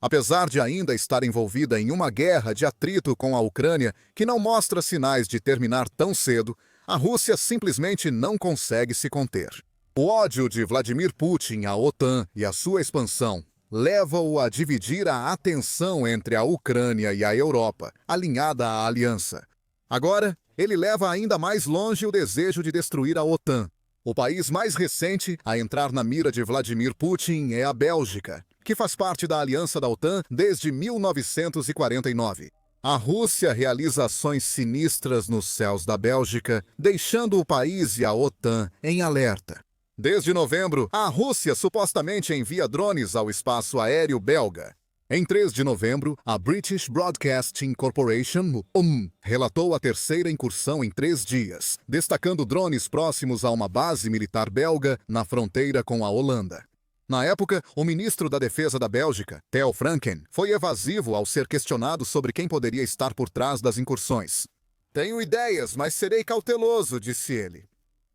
Apesar de ainda estar envolvida em uma guerra de atrito com a Ucrânia que não mostra sinais de terminar tão cedo, a Rússia simplesmente não consegue se conter. O ódio de Vladimir Putin à OTAN e a sua expansão leva-o a dividir a atenção entre a Ucrânia e a Europa, alinhada à aliança. Agora, ele leva ainda mais longe o desejo de destruir a OTAN. O país mais recente a entrar na mira de Vladimir Putin é a Bélgica, que faz parte da aliança da OTAN desde 1949. A Rússia realiza ações sinistras nos céus da Bélgica, deixando o país e a OTAN em alerta. Desde novembro, a Rússia supostamente envia drones ao espaço aéreo belga. Em 3 de novembro, a British Broadcasting Corporation, relatou a terceira incursão em 3 dias, destacando drones próximos a uma base militar belga na fronteira com a Holanda. Na época, o ministro da Defesa da Bélgica, Theo Franken, foi evasivo ao ser questionado sobre quem poderia estar por trás das incursões. "Tenho ideias, mas serei cauteloso", disse ele.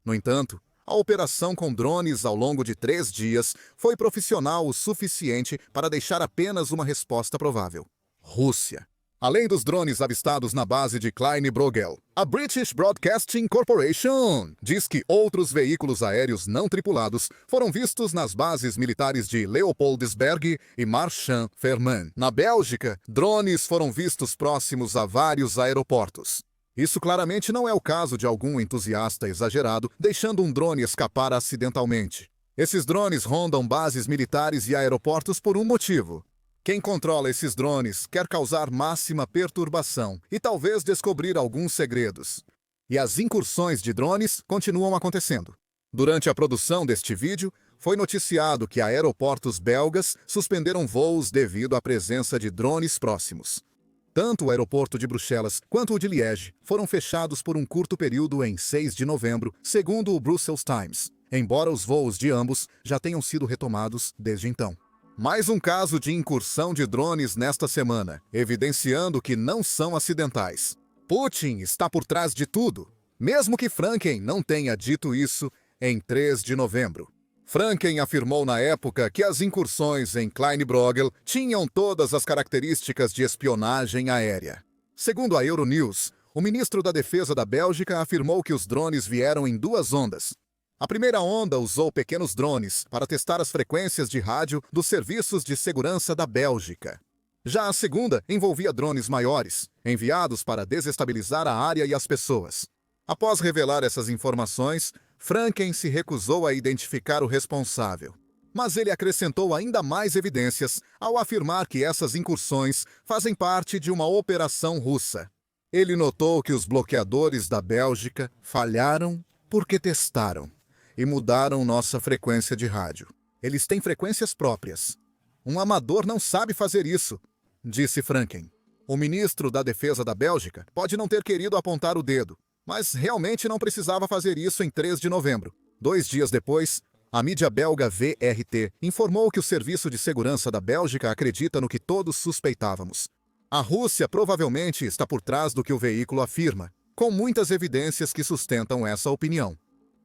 No entanto, a operação com drones ao longo de 3 dias foi profissional o suficiente para deixar apenas uma resposta provável: Rússia. Além dos drones avistados na base de Kleine-Brogel, a British Broadcasting Corporation diz que outros veículos aéreos não tripulados foram vistos nas bases militares de Leopoldsberg e Marchand-Fermand. Na Bélgica, drones foram vistos próximos a vários aeroportos. Isso claramente não é o caso de algum entusiasta exagerado deixando um drone escapar acidentalmente. Esses drones rondam bases militares e aeroportos por um motivo. Quem controla esses drones quer causar máxima perturbação e talvez descobrir alguns segredos. E as incursões de drones continuam acontecendo. Durante a produção deste vídeo, foi noticiado que aeroportos belgas suspenderam voos devido à presença de drones próximos. Tanto o aeroporto de Bruxelas quanto o de Liege foram fechados por um curto período em 6 de novembro, segundo o Brussels Times, embora os voos de ambos já tenham sido retomados desde então. Mais um caso de incursão de drones nesta semana, evidenciando que não são acidentais. Putin está por trás de tudo, mesmo que Franken não tenha dito isso em 3 de novembro. Franken afirmou na época que as incursões em Kleine-Brogel tinham todas as características de espionagem aérea. Segundo a Euronews, o ministro da Defesa da Bélgica afirmou que os drones vieram em 2 ondas. A primeira onda usou pequenos drones para testar as frequências de rádio dos serviços de segurança da Bélgica. Já a segunda envolvia drones maiores, enviados para desestabilizar a área e as pessoas. Após revelar essas informações, Franken se recusou a identificar o responsável. Mas ele acrescentou ainda mais evidências ao afirmar que essas incursões fazem parte de uma operação russa. Ele notou que os bloqueadores da Bélgica falharam porque testaram e mudaram nossa frequência de rádio. Eles têm frequências próprias. Um amador não sabe fazer isso, disse Franken. O ministro da Defesa da Bélgica pode não ter querido apontar o dedo, mas realmente não precisava fazer isso em 3 de novembro. 2 dias depois, a mídia belga VRT informou que o Serviço de Segurança da Bélgica acredita no que todos suspeitávamos. A Rússia provavelmente está por trás do que o veículo afirma, com muitas evidências que sustentam essa opinião.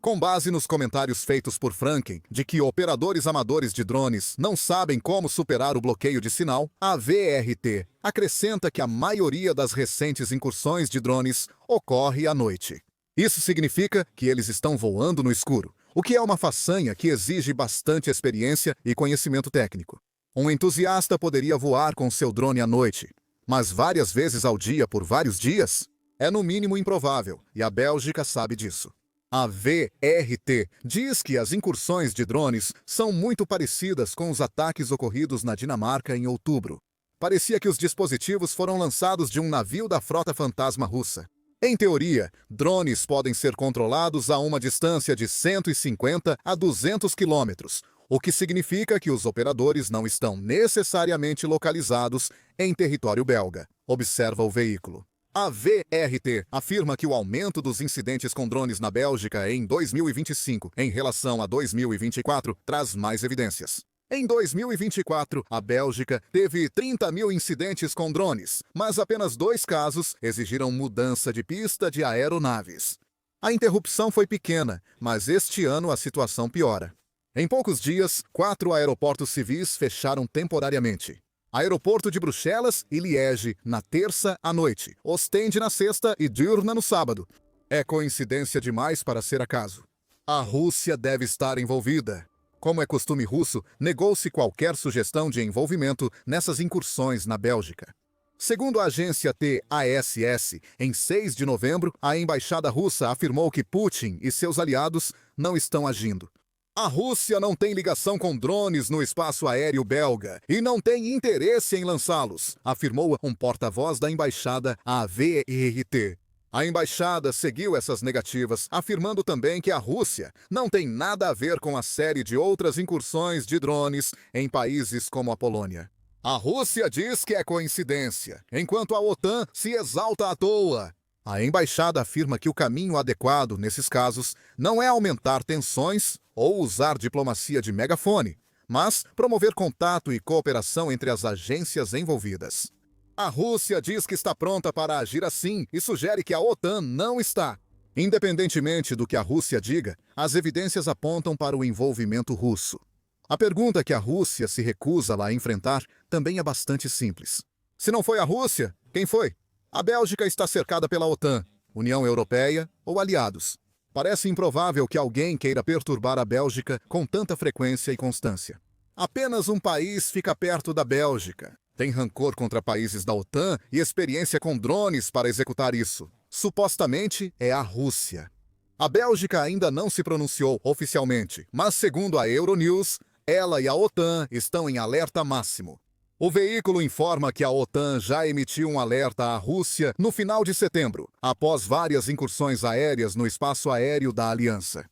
Com base nos comentários feitos por Franken de que operadores amadores de drones não sabem como superar o bloqueio de sinal, a VRT acrescenta que a maioria das recentes incursões de drones ocorre à noite. Isso significa que eles estão voando no escuro, o que é uma façanha que exige bastante experiência e conhecimento técnico. Um entusiasta poderia voar com seu drone à noite, mas várias vezes ao dia por vários dias? É no mínimo improvável, e a Bélgica sabe disso. A VRT diz que as incursões de drones são muito parecidas com os ataques ocorridos na Dinamarca em outubro. Parecia que os dispositivos foram lançados de um navio da frota fantasma russa. Em teoria, drones podem ser controlados a uma distância de 150 a 200 quilômetros, o que significa que os operadores não estão necessariamente localizados em território belga, observa o veículo. A VRT afirma que o aumento dos incidentes com drones na Bélgica em 2025 em relação a 2024 traz mais evidências. Em 2024, a Bélgica teve 30 mil incidentes com drones, mas apenas 2 casos exigiram mudança de pista de aeronaves. A interrupção foi pequena, mas este ano a situação piora. Em poucos dias, 4 aeroportos civis fecharam temporariamente. Aeroporto de Bruxelas e Liege na terça à noite, Ostende na sexta e Deurne no sábado. É coincidência demais para ser acaso. A Rússia deve estar envolvida. Como é costume russo, negou-se qualquer sugestão de envolvimento nessas incursões na Bélgica. Segundo a agência TASS, em 6 de novembro, a embaixada russa afirmou que Putin e seus aliados não estão agindo. A Rússia não tem ligação com drones no espaço aéreo belga e não tem interesse em lançá-los, afirmou um porta-voz da embaixada à VRT. A embaixada seguiu essas negativas, afirmando também que a Rússia não tem nada a ver com a série de outras incursões de drones em países como a Polônia. A Rússia diz que é coincidência, enquanto a OTAN se exalta à toa. A embaixada afirma que o caminho adequado, nesses casos, não é aumentar tensões ou usar diplomacia de megafone, mas promover contato e cooperação entre as agências envolvidas. A Rússia diz que está pronta para agir assim e sugere que a OTAN não está. Independentemente do que a Rússia diga, as evidências apontam para o envolvimento russo. A pergunta que a Rússia se recusa a enfrentar também é bastante simples. Se não foi a Rússia, quem foi? A Bélgica está cercada pela OTAN, União Europeia ou aliados. Parece improvável que alguém queira perturbar a Bélgica com tanta frequência e constância. Apenas um país fica perto da Bélgica. Tem rancor contra países da OTAN e experiência com drones para executar isso. Supostamente é a Rússia. A Bélgica ainda não se pronunciou oficialmente, mas segundo a Euronews, ela e a OTAN estão em alerta máximo. O veículo informa que a OTAN já emitiu um alerta à Rússia no final de setembro, após várias incursões aéreas no espaço aéreo da aliança.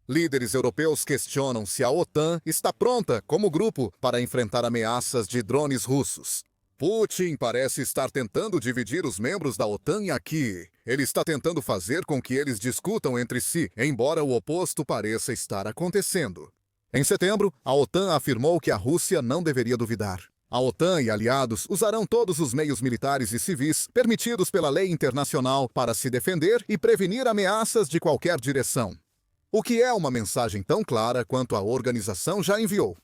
Líderes europeus questionam se a OTAN está pronta, como grupo, para enfrentar ameaças de drones russos. Putin parece estar tentando dividir os membros da OTAN aqui. Ele está tentando fazer com que eles discutam entre si, embora o oposto pareça estar acontecendo. Em setembro, a OTAN afirmou que a Rússia não deveria duvidar. A OTAN e aliados usarão todos os meios militares e civis permitidos pela lei internacional para se defender e prevenir ameaças de qualquer direção. O que é uma mensagem tão clara quanto a organização já enviou.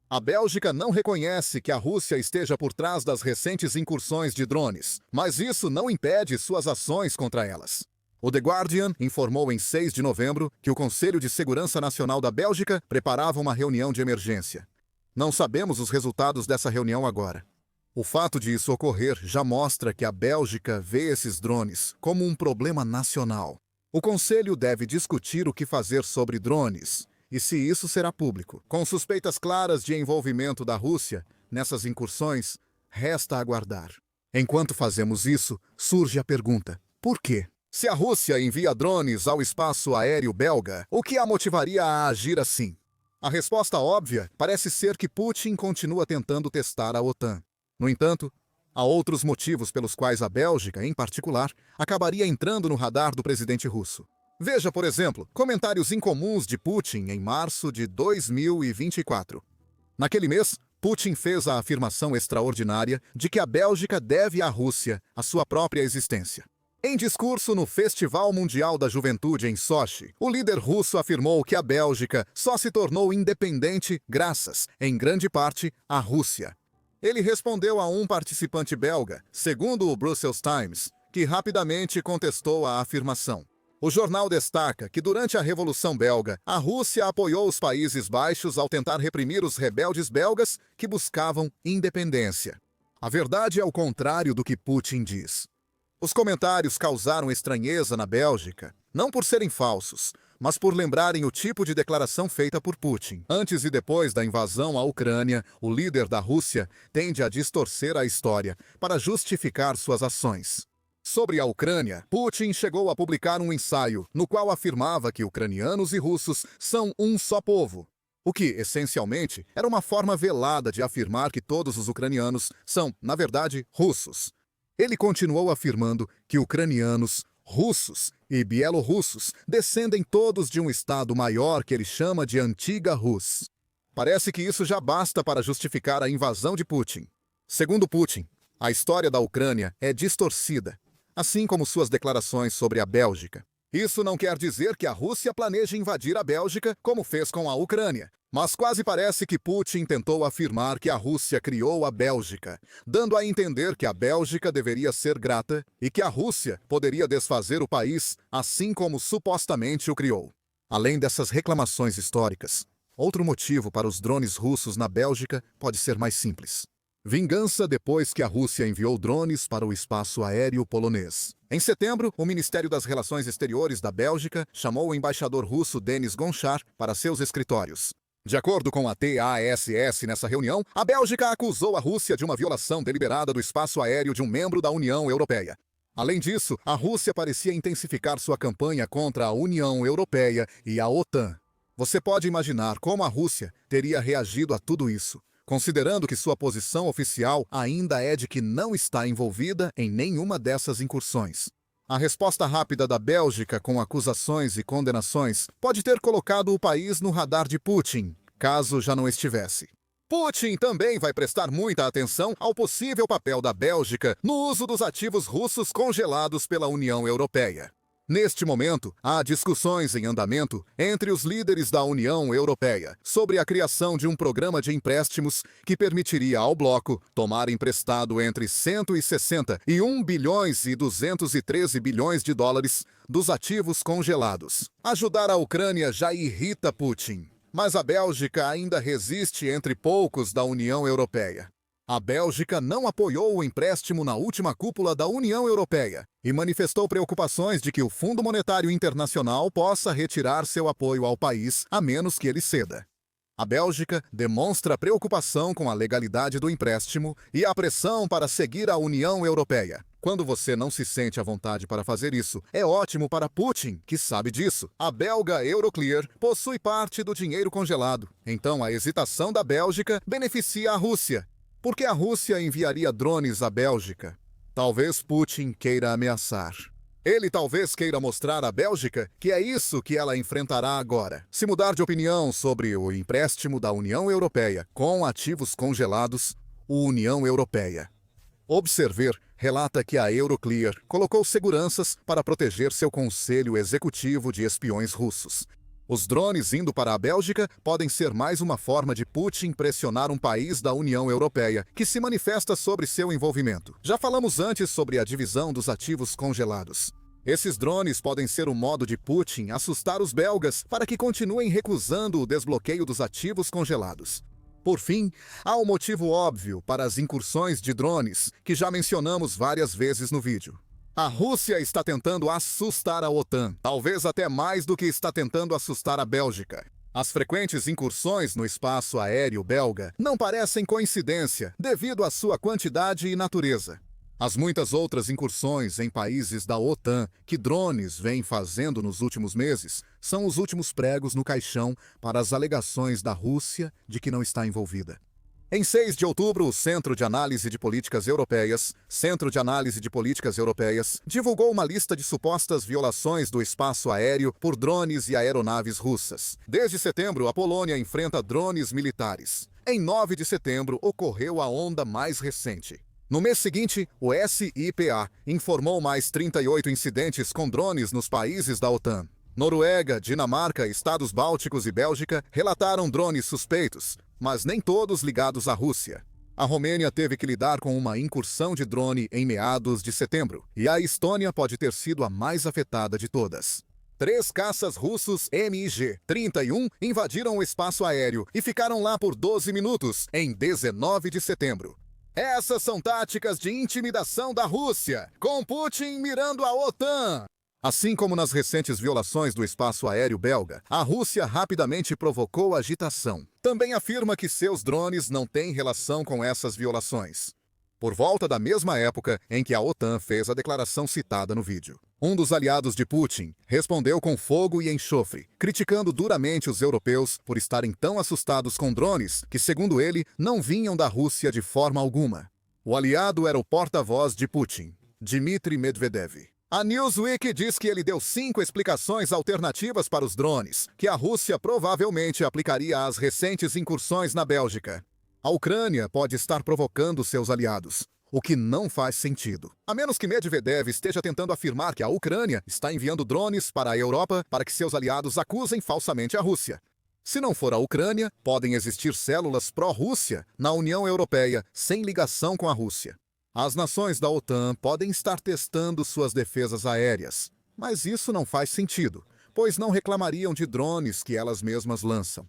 A Bélgica não reconhece que a Rússia esteja por trás das recentes incursões de drones, mas isso não impede suas ações contra elas. O The Guardian informou em 6 de novembro que o Conselho de Segurança Nacional da Bélgica preparava uma reunião de emergência. Não sabemos os resultados dessa reunião agora. O fato de isso ocorrer já mostra que a Bélgica vê esses drones como um problema nacional. O Conselho deve discutir o que fazer sobre drones, e se isso será público. Com suspeitas claras de envolvimento da Rússia nessas incursões, resta aguardar. Enquanto fazemos isso, surge a pergunta: por quê? Se a Rússia envia drones ao espaço aéreo belga, o que a motivaria a agir assim? A resposta óbvia parece ser que Putin continua tentando testar a OTAN. No entanto, há outros motivos pelos quais a Bélgica, em particular, acabaria entrando no radar do presidente russo. Veja, por exemplo, comentários incomuns de Putin em março de 2024. Naquele mês, Putin fez a afirmação extraordinária de que a Bélgica deve à Rússia a sua própria existência. Em discurso no Festival Mundial da Juventude em Sochi, o líder russo afirmou que a Bélgica só se tornou independente graças, em grande parte, à Rússia. Ele respondeu a um participante belga, segundo o Brussels Times, que rapidamente contestou a afirmação. O jornal destaca que durante a Revolução Belga, a Rússia apoiou os Países Baixos ao tentar reprimir os rebeldes belgas que buscavam independência. A verdade é o contrário do que Putin diz. Os comentários causaram estranheza na Bélgica, não por serem falsos, mas por lembrarem o tipo de declaração feita por Putin. Antes e depois da invasão à Ucrânia, o líder da Rússia tende a distorcer a história para justificar suas ações. Sobre a Ucrânia, Putin chegou a publicar um ensaio no qual afirmava que ucranianos e russos são um só povo, o que, essencialmente, era uma forma velada de afirmar que todos os ucranianos são, na verdade, russos. Ele continuou afirmando que ucranianos, russos e bielorrussos descendem todos de um estado maior que ele chama de Antiga Rus. Parece que isso já basta para justificar a invasão de Putin. Segundo Putin, a história da Ucrânia é distorcida, assim como suas declarações sobre a Bélgica. Isso não quer dizer que a Rússia planeje invadir a Bélgica como fez com a Ucrânia, Mas quase parece que Putin tentou afirmar que a Rússia criou a Bélgica, dando a entender que a Bélgica deveria ser grata e que a Rússia poderia desfazer o país assim como supostamente o criou. Além dessas reclamações históricas, outro motivo para os drones russos na Bélgica pode ser mais simples. Vingança depois que a Rússia enviou drones para o espaço aéreo polonês. Em setembro, o Ministério das Relações Exteriores da Bélgica chamou o embaixador russo Denis Gonchar para seus escritórios. De acordo com a TASS, nessa reunião, a Bélgica acusou a Rússia de uma violação deliberada do espaço aéreo de um membro da União Europeia. Além disso, a Rússia parecia intensificar sua campanha contra a União Europeia e a OTAN. Você pode imaginar como a Rússia teria reagido a tudo isso, considerando que sua posição oficial ainda é de que não está envolvida em nenhuma dessas incursões. A resposta rápida da Bélgica com acusações e condenações pode ter colocado o país no radar de Putin, caso já não estivesse. Putin também vai prestar muita atenção ao possível papel da Bélgica no uso dos ativos russos congelados pela União Europeia. Neste momento, há discussões em andamento entre os líderes da União Europeia sobre a criação de um programa de empréstimos que permitiria ao bloco tomar emprestado entre 161 bilhões e 213 bilhões de dólares dos ativos congelados. Ajudar a Ucrânia já irrita Putin, mas a Bélgica ainda resiste entre poucos da União Europeia. A Bélgica não apoiou o empréstimo na última cúpula da União Europeia e manifestou preocupações de que o Fundo Monetário Internacional possa retirar seu apoio ao país a menos que ele ceda. A Bélgica demonstra preocupação com a legalidade do empréstimo e a pressão para seguir a União Europeia. Quando você não se sente à vontade para fazer isso, é ótimo para Putin, que sabe disso. A belga Euroclear possui parte do dinheiro congelado, então a hesitação da Bélgica beneficia a Rússia. Por que a Rússia enviaria drones à Bélgica? Talvez Putin queira ameaçar. Ele talvez queira mostrar à Bélgica que é isso que ela enfrentará agora. Se mudar de opinião sobre o empréstimo da União Europeia com ativos congelados, União Europeia. Observer relata que a Euroclear colocou seguranças para proteger seu conselho executivo de espiões russos. Os drones indo para a Bélgica podem ser mais uma forma de Putin pressionar um país da União Europeia que se manifesta sobre seu envolvimento. Já falamos antes sobre a divisão dos ativos congelados. Esses drones podem ser um modo de Putin assustar os belgas para que continuem recusando o desbloqueio dos ativos congelados. Por fim, há um motivo óbvio para as incursões de drones, que já mencionamos várias vezes no vídeo. A Rússia está tentando assustar a OTAN, talvez até mais do que está tentando assustar a Bélgica. As frequentes incursões no espaço aéreo belga não parecem coincidência devido à sua quantidade e natureza. As muitas outras incursões em países da OTAN que drones vêm fazendo nos últimos meses são os últimos pregos no caixão para as alegações da Rússia de que não está envolvida. Em 6 de outubro, o Centro de Análise de Políticas Europeias, divulgou uma lista de supostas violações do espaço aéreo por drones e aeronaves russas. Desde setembro, a Polônia enfrenta drones militares. Em 9 de setembro, ocorreu a onda mais recente. No mês seguinte, o SIPA informou mais 38 incidentes com drones nos países da OTAN. Noruega, Dinamarca, Estados Bálticos e Bélgica relataram drones suspeitos, mas nem todos ligados à Rússia. A Romênia teve que lidar com uma incursão de drone em meados de setembro, e a Estônia pode ter sido a mais afetada de todas. 3 caças russos MiG-31 invadiram o espaço aéreo e ficaram lá por 12 minutos, em 19 de setembro. Essas são táticas de intimidação da Rússia, com Putin mirando a OTAN. Assim como nas recentes violações do espaço aéreo belga, a Rússia rapidamente provocou agitação. Também afirma que seus drones não têm relação com essas violações. Por volta da mesma época em que a OTAN fez a declaração citada no vídeo, um dos aliados de Putin respondeu com fogo e enxofre, criticando duramente os europeus por estarem tão assustados com drones que, segundo ele, não vinham da Rússia de forma alguma. O aliado era o porta-voz de Putin, Dmitry Medvedev. A Newsweek diz que ele deu 5 explicações alternativas para os drones, que a Rússia provavelmente aplicaria às recentes incursões na Bélgica. A Ucrânia pode estar provocando seus aliados, o que não faz sentido. A menos que Medvedev esteja tentando afirmar que a Ucrânia está enviando drones para a Europa para que seus aliados acusem falsamente a Rússia. Se não for a Ucrânia, podem existir células pró-Rússia na União Europeia, sem ligação com a Rússia. As nações da OTAN podem estar testando suas defesas aéreas, mas isso não faz sentido, pois não reclamariam de drones que elas mesmas lançam.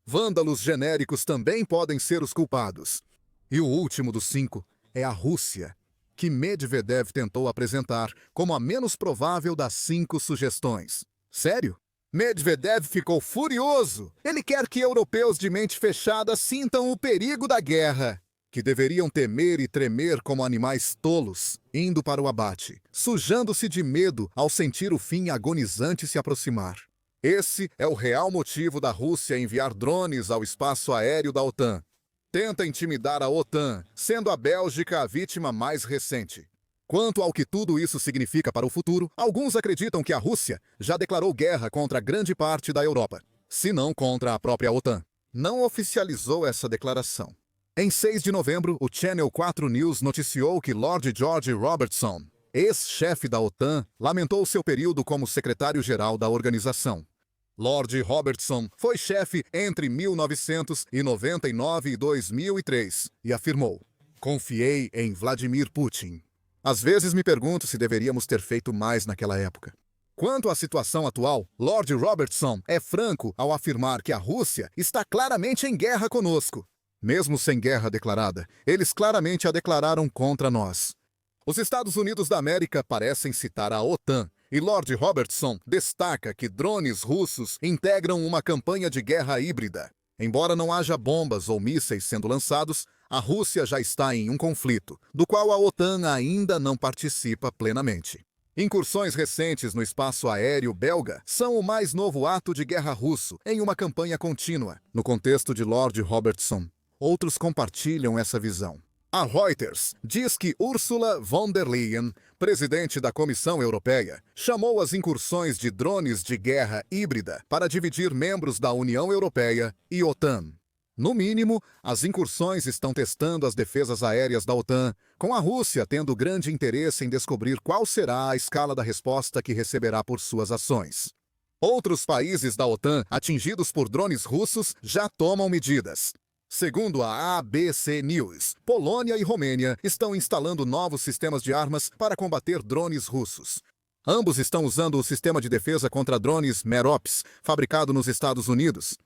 Vândalos genéricos também podem ser os culpados. E o último dos 5 é a Rússia, que Medvedev tentou apresentar como a menos provável das 5 sugestões. Sério? Medvedev ficou furioso. Ele quer que europeus de mente fechada sintam o perigo da guerra, que deveriam temer e tremer como animais tolos, indo para o abate, sujando-se de medo ao sentir o fim agonizante se aproximar. Esse é o real motivo da Rússia enviar drones ao espaço aéreo da OTAN. Tenta intimidar a OTAN, sendo a Bélgica a vítima mais recente. Quanto ao que tudo isso significa para o futuro, alguns acreditam que a Rússia já declarou guerra contra grande parte da Europa, se não contra a própria OTAN. Não oficializou essa declaração. Em 6 de novembro, o Channel 4 News noticiou que Lord George Robertson, ex-chefe da OTAN, lamentou seu período como secretário-geral da organização. Lord Robertson foi chefe entre 1999 e 2003 e afirmou: "Confiei em Vladimir Putin. Às vezes me pergunto se deveríamos ter feito mais naquela época." Quanto à situação atual, Lord Robertson é franco ao afirmar que a Rússia está claramente em guerra conosco. Mesmo sem guerra declarada, eles claramente a declararam contra nós. Os Estados Unidos da América parecem citar a OTAN, e Lord Robertson destaca que drones russos integram uma campanha de guerra híbrida. Embora não haja bombas ou mísseis sendo lançados, a Rússia já está em um conflito, do qual a OTAN ainda não participa plenamente. Incursões recentes no espaço aéreo belga são o mais novo ato de guerra russo em uma campanha contínua, no contexto de Lord Robertson. Outros compartilham essa visão. A Reuters diz que Ursula von der Leyen, presidente da Comissão Europeia, chamou as incursões de drones de guerra híbrida para dividir membros da União Europeia e OTAN. No mínimo, as incursões estão testando as defesas aéreas da OTAN, com a Rússia tendo grande interesse em descobrir qual será a escala da resposta que receberá por suas ações. Outros países da OTAN atingidos por drones russos já tomam medidas. Segundo a ABC News, Polônia e Romênia estão instalando novos sistemas de armas para combater drones russos. Ambos estão usando o sistema de defesa contra drones Merops, fabricado nos Estados Unidos.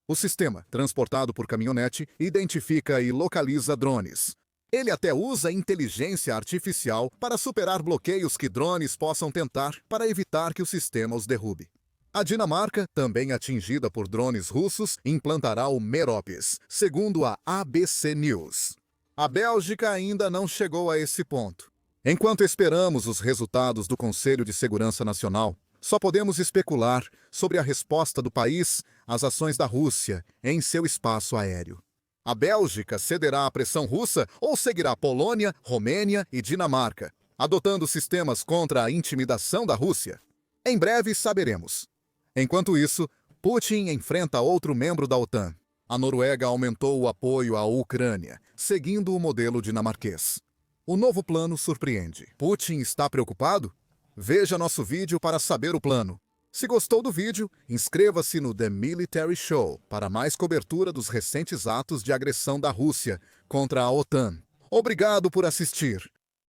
O sistema, transportado por caminhonete, identifica e localiza drones. Ele até usa inteligência artificial para superar bloqueios que drones possam tentar para evitar que o sistema os derrube. A Dinamarca, também atingida por drones russos, implantará o Merops, segundo a ABC News. A Bélgica ainda não chegou a esse ponto. Enquanto esperamos os resultados do Conselho de Segurança Nacional, só podemos especular sobre a resposta do país às ações da Rússia em seu espaço aéreo. A Bélgica cederá à pressão russa ou seguirá Polônia, Romênia e Dinamarca, adotando sistemas contra a intimidação da Rússia? Em breve saberemos. Enquanto isso, Putin enfrenta outro membro da OTAN. A Noruega aumentou o apoio à Ucrânia, seguindo o modelo dinamarquês. O novo plano surpreende. Putin está preocupado? Veja nosso vídeo para saber o plano. Se gostou do vídeo, inscreva-se no The Military Show para mais cobertura dos recentes atos de agressão da Rússia contra a OTAN. Obrigado por assistir.